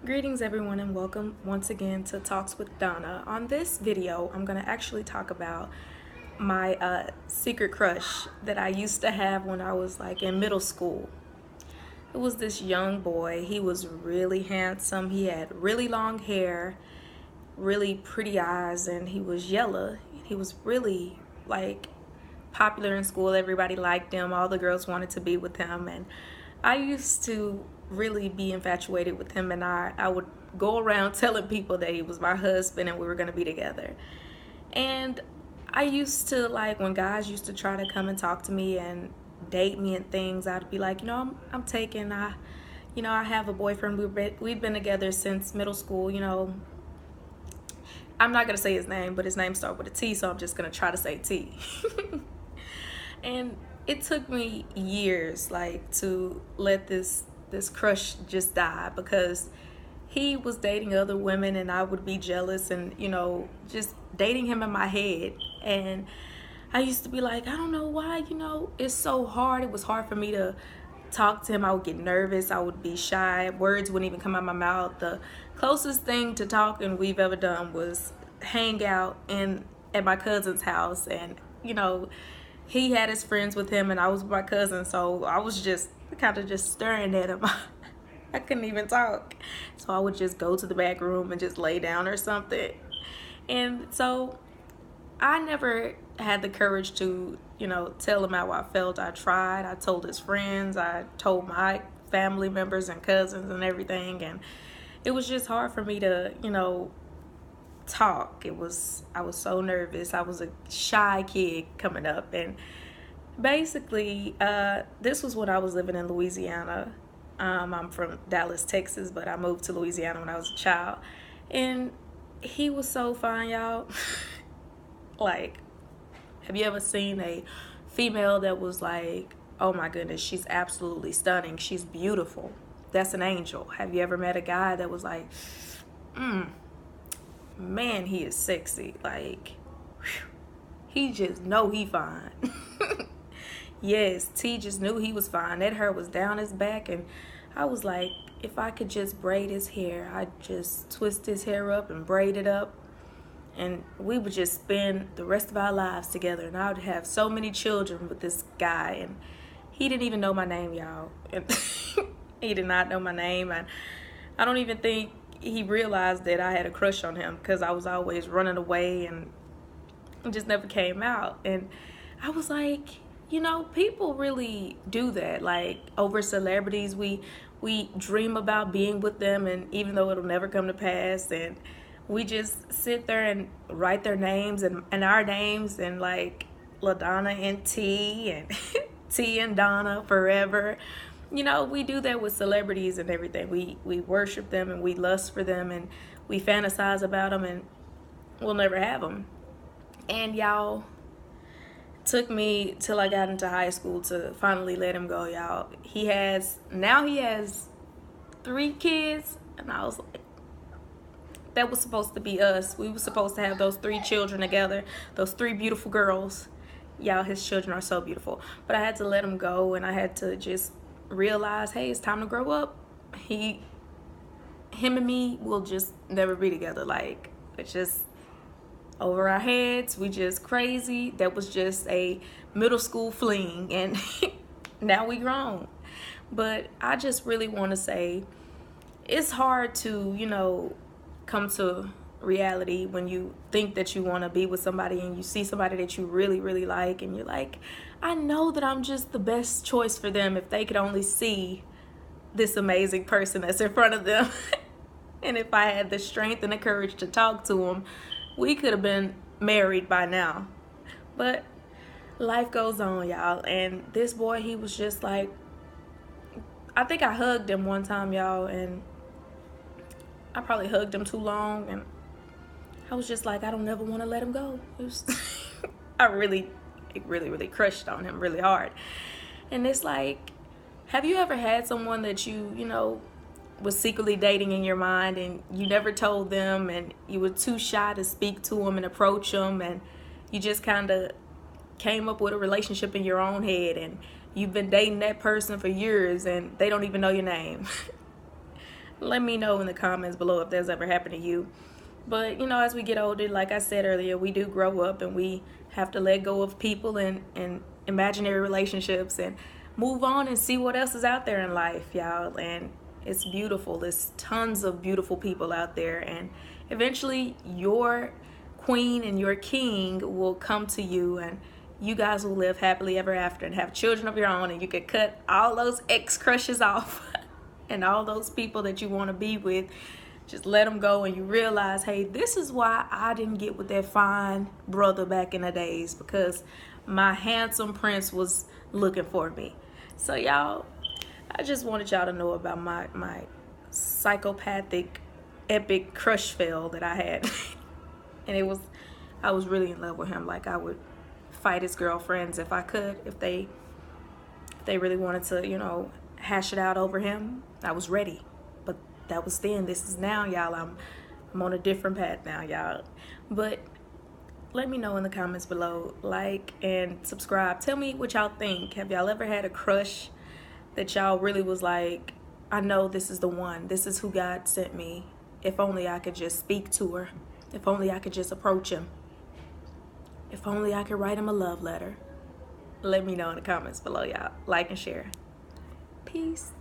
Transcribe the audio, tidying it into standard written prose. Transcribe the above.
Greetings everyone and welcome once again to Talks with Donna. On this video, I'm going to actually talk about my secret crush that I used to have when I was like in middle school. It was this young boy. He was really handsome. He had really long hair, really pretty eyes, and he was yellow. He was really like popular in school. Everybody liked him. All the girls wanted to be with him, and I used to really be infatuated with him, and I would go around telling people that he was my husband and we were going to be together. And I used to, like, when guys used to try to come and talk to me and date me and things, I'd be like, I'm taken. I have a boyfriend. We've been together since middle school. I'm not going to say his name, but his name starts with a T, so I'm just going to try to say T. And it took me years, like, to let this crush just die, because he was dating other women and I would be jealous and just dating him in my head. And I used to be like, I don't know why, it's so hard. It was hard for me to talk to him. I would get nervous. I would be shy. Words wouldn't even come out my mouth. The closest thing to talking we've ever done was hang out at my cousin's house, and he had his friends with him and I was with my cousin, so I was just kind of just staring at him. I couldn't even talk, so I would just go to the back room and just lay down or something. And so I never had the courage to tell him how I felt. I tried. I told his friends. I told my family members and cousins and everything, and it was just hard for me to talk. I was so nervous. I was a shy kid coming up, and basically this was when I was living in Louisiana. I'm from Dallas, Texas, but I moved to Louisiana when I was a child, and he was so fine, y'all. Like, have you ever seen a female that was like, oh my goodness, she's absolutely stunning, she's beautiful, that's an angel? Have you ever met a guy that was like, man, he is sexy, like, whew, he just know he fine? Yes, T just knew he was fine. That hair was down his back, and I was like, if I could just braid his hair, I'd just twist his hair up and braid it up, and we would just spend the rest of our lives together, and I would have so many children with this guy. And he didn't even know my name, y'all. And he did not know my name, and I don't even think he realized that I had a crush on him, because I was always running away and it just never came out. And I was like, people really do that, like, over celebrities. We dream about being with them, and even though it'll never come to pass, and we just sit there and write their names and our names, and like LaDonna and T and T and Donna forever. We do that with celebrities and everything. We worship them and we lust for them and we fantasize about them, and we'll never have them. And y'all, took me till I got into high school to finally let him go, y'all. He has 3 kids, and I was like, that was supposed to be us. We were supposed to have those 3 children together, those 3 beautiful girls. Y'all, his children are so beautiful. But I had to let him go, and I had to just realize, hey, it's time to grow up. Him and me will just never be together. Like, it's just over our heads. We just crazy. That was just a middle school fling, and now we grown. But I just really want to say, it's hard to come to reality when you think that you want to be with somebody and you see somebody that you really, really like, and you're like, I know that I'm just the best choice for them if they could only see this amazing person that's in front of them. And if I had the strength and the courage to talk to him, we could have been married by now. But life goes on, y'all. And this boy, he was just like, I think I hugged him one time, y'all, and I probably hugged him too long, and I was just like, I don't ever want to let him go. I really crushed on him really hard. And it's like, have you ever had someone that you was secretly dating in your mind, and you never told them, and you were too shy to speak to them and approach them, and you just kind of came up with a relationship in your own head, and you've been dating that person for years and they don't even know your name? Let me know in the comments below if that's ever happened to you. But you know, as we get older, like I said earlier, we do grow up and we have to let go of people and imaginary relationships and move on and see what else is out there in life, y'all. And it's beautiful. There's tons of beautiful people out there, and eventually your queen and your king will come to you, and you guys will live happily ever after and have children of your own, and you can cut all those ex crushes off and all those people that you want to be with. Just let them go, and you realize, hey, this is why I didn't get with that fine brother back in the days, because my handsome prince was looking for me. So y'all, I just wanted y'all to know about my psychopathic epic crush spell that I had. And I was really in love with him. Like, I would fight his girlfriends if I could, if they really wanted to, you know, hash it out over him. I was ready. But that was then. This is now, y'all. I'm on a different path now, y'all. But let me know in the comments below. Like and subscribe. Tell me what y'all think. Have y'all ever had a crush that y'all really was like, I know this is the one. This is who God sent me. If only I could just speak to her. If only I could just approach him. If only I could write him a love letter. Let me know in the comments below, y'all. Like and share. Peace.